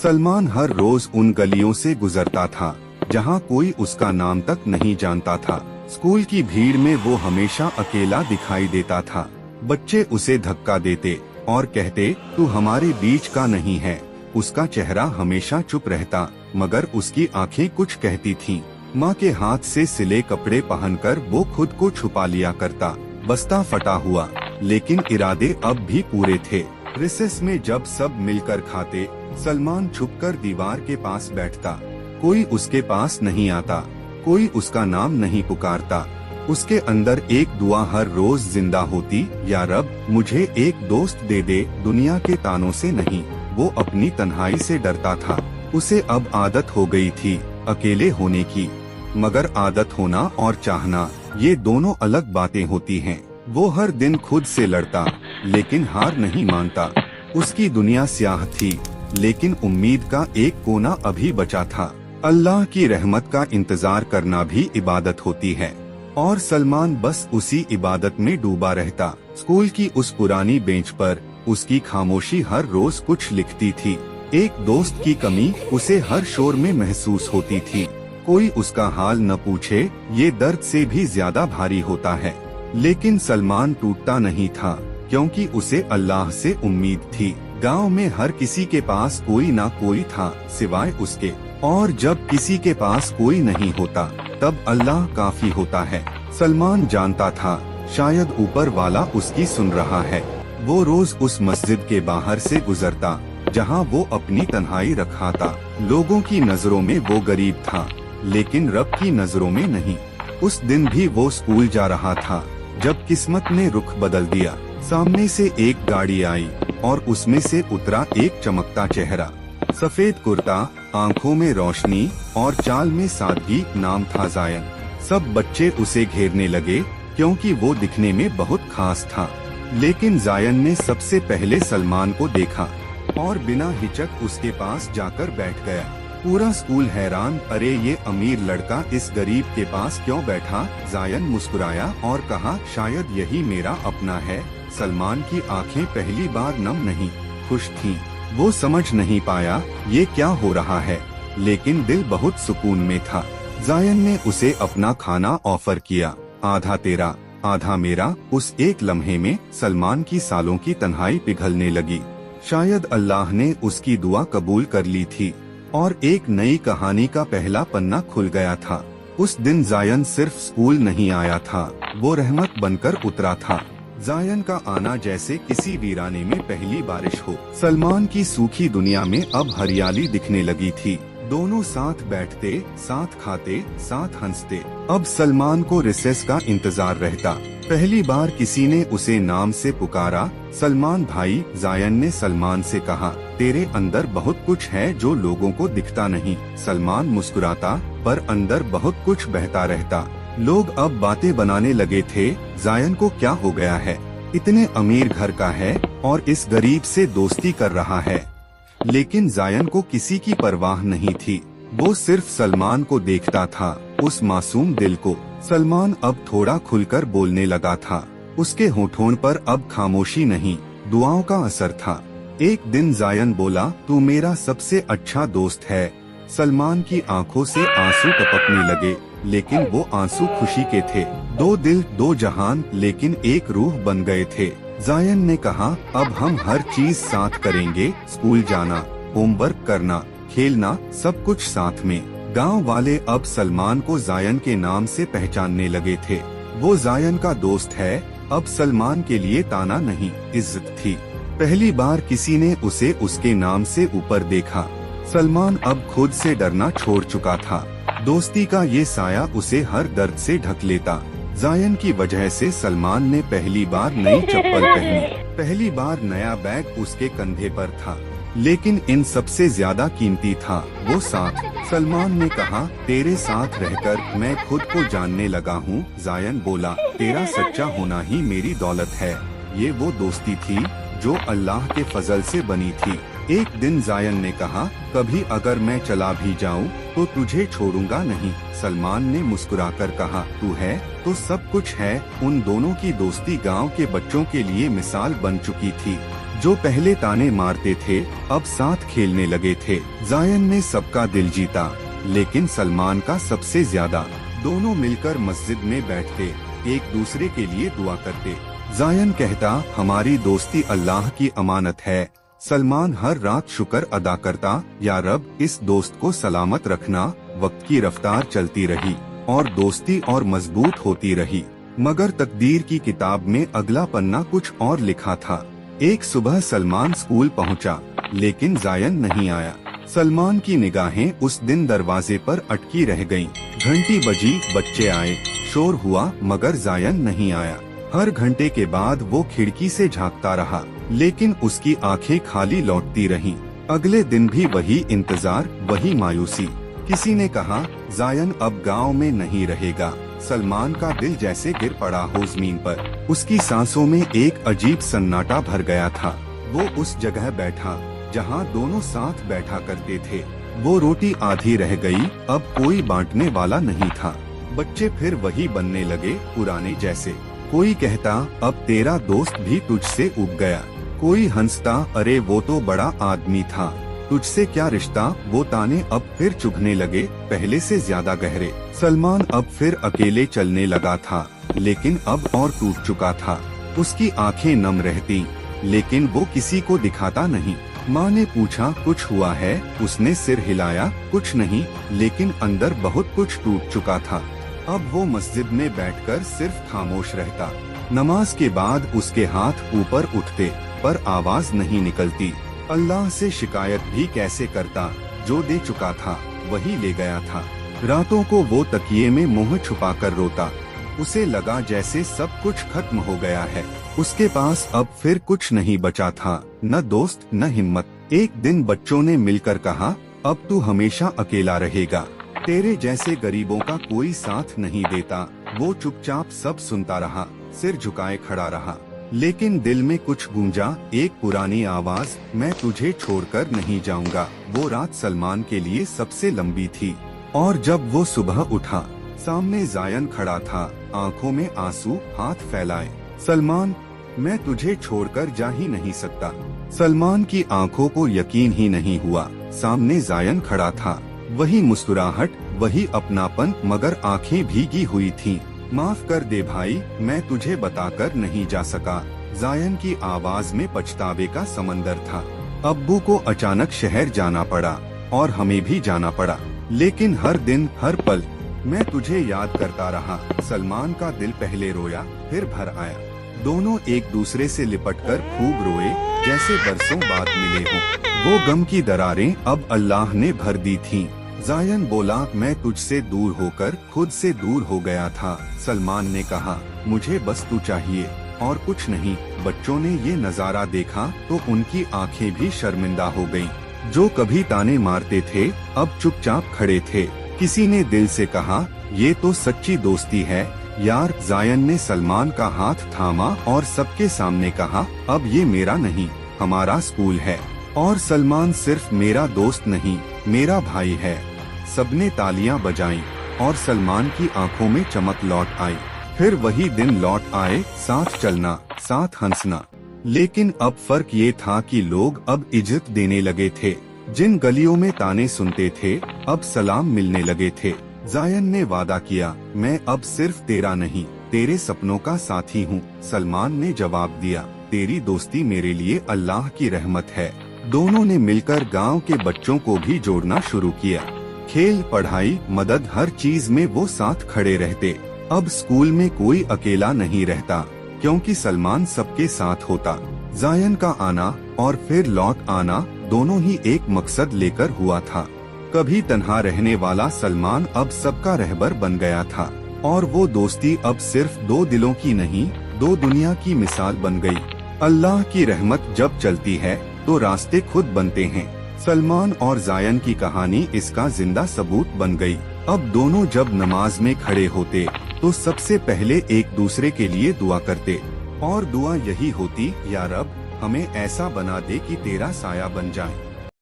सलमान हर रोज उन गलियों से गुजरता था जहां कोई उसका नाम तक नहीं जानता था। स्कूल की भीड़ में वो हमेशा अकेला दिखाई देता था। बच्चे उसे धक्का देते और कहते, तू हमारे बीच का नहीं है। उसका चेहरा हमेशा चुप रहता, मगर उसकी आंखें कुछ कहती थीं। माँ के हाथ से सिले कपड़े पहनकर वो खुद को छुपा लिया करता। बस्ता फटा हुआ, लेकिन इरादे अब भी पूरे थे। रिसेस में जब सब मिलकर खाते, सलमान छुपकर दीवार के पास बैठता। कोई उसके पास नहीं आता, कोई उसका नाम नहीं पुकारता। उसके अंदर एक दुआ हर रोज जिंदा होती, या रब मुझे एक दोस्त दे दे, दुनिया के तानों से नहीं। वो अपनी तन्हाई से डरता था। उसे अब आदत हो गई थी अकेले होने की, मगर आदत होना और चाहना, ये दोनों अलग बातें होती हैं। वो हर दिन खुद से लड़ता, लेकिन हार नहीं मानता। उसकी दुनिया स्याह थी, लेकिन उम्मीद का एक कोना अभी बचा था। अल्लाह की रहमत का इंतजार करना भी इबादत होती है, और सलमान बस उसी इबादत में डूबा रहता। स्कूल की उस पुरानी बेंच पर उसकी खामोशी हर रोज कुछ लिखती थी। एक दोस्त की कमी उसे हर शोर में महसूस होती थी। कोई उसका हाल न पूछे, ये दर्द से भी ज्यादा भारी होता है। लेकिन सलमान टूटता नहीं था, क्योंकि उसे अल्लाह से उम्मीद थी। गांव में हर किसी के पास कोई ना कोई था सिवाय उसके, और जब किसी के पास कोई नहीं होता, तब अल्लाह काफी होता है। सलमान जानता था शायद ऊपर वाला उसकी सुन रहा है। वो रोज उस मस्जिद के बाहर से गुजरता जहां वो अपनी तन्हाई रखाता। लोगों की नजरों में वो गरीब था, लेकिन रब की नजरों में नहीं। उस दिन भी वो स्कूल जा रहा था जब किस्मत ने रुख बदल दिया। सामने से एक गाड़ी आई और उसमें से उतरा एक चमकता चेहरा। सफेद कुर्ता, आंखों में रोशनी और चाल में सादगी। नाम था जायन। सब बच्चे उसे घेरने लगे, क्योंकि वो दिखने में बहुत खास था। लेकिन जायन ने सबसे पहले सलमान को देखा और बिना हिचक उसके पास जाकर बैठ गया। पूरा स्कूल हैरान, अरे ये अमीर लड़का इस गरीब के पास क्यों बैठा? जायन मुस्कुराया और कहा, शायद यही मेरा अपना है। सलमान की आंखें पहली बार नम नहीं, खुश थीं। वो समझ नहीं पाया ये क्या हो रहा है, लेकिन दिल बहुत सुकून में था। जायन ने उसे अपना खाना ऑफर किया। आधा तेरा, आधा मेरा। उस एक लम्हे में सलमान की सालों की तन्हाई पिघलने लगी। शायद अल्लाह ने उसकी दुआ कबूल कर ली थी और एक नई कहानी का पहला पन्ना खुल गया था। उस दिन जायन सिर्फ स्कूल नहीं आया था, वो रहमत बनकर उतरा था। जायन का आना जैसे किसी वीराने में पहली बारिश हो। सलमान की सूखी दुनिया में अब हरियाली दिखने लगी थी। दोनों साथ बैठते, साथ खाते, साथ हंसते। अब सलमान को रिसेस का इंतजार रहता। पहली बार किसी ने उसे नाम से पुकारा, सलमान भाई। जायन ने सलमान से कहा, तेरे अंदर बहुत कुछ है जो लोगों को दिखता नहीं। सलमान मुस्कुराता, पर अंदर बहुत कुछ बहता रहता। लोग अब बातें बनाने लगे थे, जायन को क्या हो गया है? इतने अमीर घर का है और इस गरीब से दोस्ती कर रहा है। लेकिन जायन को किसी की परवाह नहीं थी। वो सिर्फ सलमान को देखता था, उस मासूम दिल को। सलमान अब थोड़ा खुलकर बोलने लगा था। उसके होठों पर अब खामोशी नहीं, दुआओं का असर था। एक दिन जायन बोला, तू मेरा सबसे अच्छा दोस्त है। सलमान की आंखों से आंसू टपकने लगे, लेकिन वो आंसू खुशी के थे। दो दिल, दो जहान, लेकिन एक रूह बन गए थे। जायन ने कहा, अब हम हर चीज साथ करेंगे, स्कूल जाना, होमवर्क करना, खेलना, सब कुछ साथ में। गांव वाले अब सलमान को जायन के नाम से पहचानने लगे थे। वो जायन का दोस्त है। अब सलमान के लिए ताना नहीं, इज्जत थी। पहली बार किसी ने उसे उसके नाम से ऊपर देखा। सलमान अब खुद से डरना छोड़ चुका था। दोस्ती का ये साया उसे हर दर्द से ढक लेता। जायन की वजह से सलमान ने पहली बार नई चप्पल पहनी, पहली बार नया बैग उसके कंधे पर था। लेकिन इन सबसे ज्यादा कीमती था वो साथ। सलमान ने कहा, तेरे साथ रहकर मैं खुद को जानने लगा हूँ। जायन बोला, तेरा सच्चा होना ही मेरी दौलत है। ये वो दोस्ती थी जो अल्लाह के फजल से बनी थी। एक दिन जायन ने कहा, कभी अगर मैं चला भी जाऊं तो तुझे छोड़ूंगा नहीं। सलमान ने मुस्कुराकर कहा, तू है तो सब कुछ है। उन दोनों की दोस्ती गांव के बच्चों के लिए मिसाल बन चुकी थी। जो पहले ताने मारते थे अब साथ खेलने लगे थे। जायन ने सबका दिल जीता, लेकिन सलमान का सबसे ज्यादा। दोनों मिलकर मस्जिद में बैठते, एक दूसरे के लिए दुआ करते। जायन कहता, हमारी दोस्ती अल्लाह की अमानत है। सलमान हर रात शुक्र अदा करता, या रब इस दोस्त को सलामत रखना। वक्त की रफ्तार चलती रही और दोस्ती और मजबूत होती रही, मगर तकदीर की किताब में अगला पन्ना कुछ और लिखा था। एक सुबह सलमान स्कूल पहुंचा, लेकिन जायन नहीं आया। सलमान की निगाहें उस दिन दरवाजे पर अटकी रह गईं। घंटी बजी, बच्चे आए, शोर हुआ, मगर जायन नहीं आया। हर घंटे के बाद वो खिड़की से झांकता रहा, लेकिन उसकी आंखें खाली लौटती रहीं। अगले दिन भी वही इंतजार, वही मायूसी। किसी ने कहा, जायन अब गांव में नहीं रहेगा। सलमान का दिल जैसे गिर पड़ा हो जमीन पर। उसकी सांसों में एक अजीब सन्नाटा भर गया था। वो उस जगह बैठा जहां दोनों साथ बैठा करते थे। वो रोटी आधी रह गई, अब कोई बांटने वाला नहीं था। बच्चे फिर वही बनने लगे, पुराने जैसे। कोई कहता, अब तेरा दोस्त भी तुझसे उब गया। कोई हंसता, अरे वो तो बड़ा आदमी था, तुझसे क्या रिश्ता। वो ताने अब फिर चुभने लगे, पहले से ज्यादा गहरे। सलमान अब फिर अकेले चलने लगा था, लेकिन अब और टूट चुका था। उसकी आंखें नम रहती, लेकिन वो किसी को दिखाता नहीं। माँ ने पूछा, कुछ हुआ है? उसने सिर हिलाया, कुछ नहीं, लेकिन अंदर बहुत कुछ टूट चुका था। अब वो मस्जिद में बैठकर सिर्फ खामोश रहता। नमाज के बाद उसके हाथ ऊपर उठते, पर आवाज नहीं निकलती। अल्लाह से शिकायत भी कैसे करता, जो दे चुका था वही ले गया था। रातों को वो तकिए में मुंह छुपाकर रोता। उसे लगा जैसे सब कुछ खत्म हो गया है। उसके पास अब फिर कुछ नहीं बचा था, न दोस्त न हिम्मत। एक दिन बच्चों ने मिलकर कहा, अब तू हमेशा अकेला रहेगा, तेरे जैसे गरीबों का कोई साथ नहीं देता। वो चुपचाप सब सुनता रहा, सिर झुकाए खड़ा रहा, लेकिन दिल में कुछ गूंजा, एक पुरानी आवाज, मैं तुझे छोड़कर नहीं जाऊंगा। वो रात सलमान के लिए सबसे लंबी थी, और जब वो सुबह उठा, सामने जायन खड़ा था, आंखों में आंसू, हाथ फैलाए। सलमान, मैं तुझे छोड़कर जा ही नहीं सकता। सलमान की आंखों को यकीन ही नहीं हुआ, सामने जायन खड़ा था। वही मुस्कुराहट, वही अपनापन, मगर आंखें भीगी हुई थीं। माफ कर दे भाई, मैं तुझे बताकर नहीं जा सका। जायन की आवाज में पछतावे का समंदर था। अब्बू को अचानक शहर जाना पड़ा, और हमें भी जाना पड़ा, लेकिन हर दिन हर पल मैं तुझे याद करता रहा। सलमान का दिल पहले रोया, फिर भर आया। दोनों एक दूसरे से लिपटकर खूब रोए, जैसे बरसों बाद मिले हों। वो गम की दरारें अब अल्लाह ने भर दी थीं। जायन बोला, मैं तुझसे दूर होकर खुद से दूर हो गया था। सलमान ने कहा, मुझे बस तू चाहिए और कुछ नहीं। बच्चों ने ये नजारा देखा तो उनकी आंखें भी शर्मिंदा हो गईं। जो कभी ताने मारते थे अब चुपचाप खड़े थे। किसी ने दिल से कहा, ये तो सच्ची दोस्ती है यार। जायन ने सलमान का हाथ थामा और सबके सामने कहा, अब ये मेरा नहीं, हमारा स्कूल है, और सलमान सिर्फ मेरा दोस्त नहीं, मेरा भाई है। सबने तालियां बजाईं और सलमान की आंखों में चमक लौट आई। फिर वही दिन लौट आए, साथ चलना, साथ हंसना। लेकिन अब फर्क ये था कि लोग अब इज्जत देने लगे थे। जिन गलियों में ताने सुनते थे अब सलाम मिलने लगे थे। जायन ने वादा किया, मैं अब सिर्फ तेरा नहीं, तेरे सपनों का साथी हूँ। सलमान ने जवाब दिया, तेरी दोस्ती मेरे लिए अल्लाह की रहमत है। दोनों ने मिलकर गांव के बच्चों को भी जोड़ना शुरू किया। खेल, पढ़ाई, मदद, हर चीज में वो साथ खड़े रहते। अब स्कूल में कोई अकेला नहीं रहता, क्योंकि सलमान सबके साथ होता। जायन का आना और फिर लौट आना दोनों ही एक मकसद लेकर हुआ था। कभी तन्हा रहने वाला सलमान अब सबका रहबर बन गया था, और वो दोस्ती अब सिर्फ दो दिलों की नहीं, दो दुनिया की मिसाल बन गई। अल्लाह की रहमत जब चलती है तो रास्ते खुद बनते हैं। सलमान और जायन की कहानी इसका जिंदा सबूत बन गई। अब दोनों जब नमाज में खड़े होते तो सबसे पहले एक दूसरे के लिए दुआ करते, और दुआ यही होती, या रब हमें ऐसा बना दे कि तेरा साया बन जाए।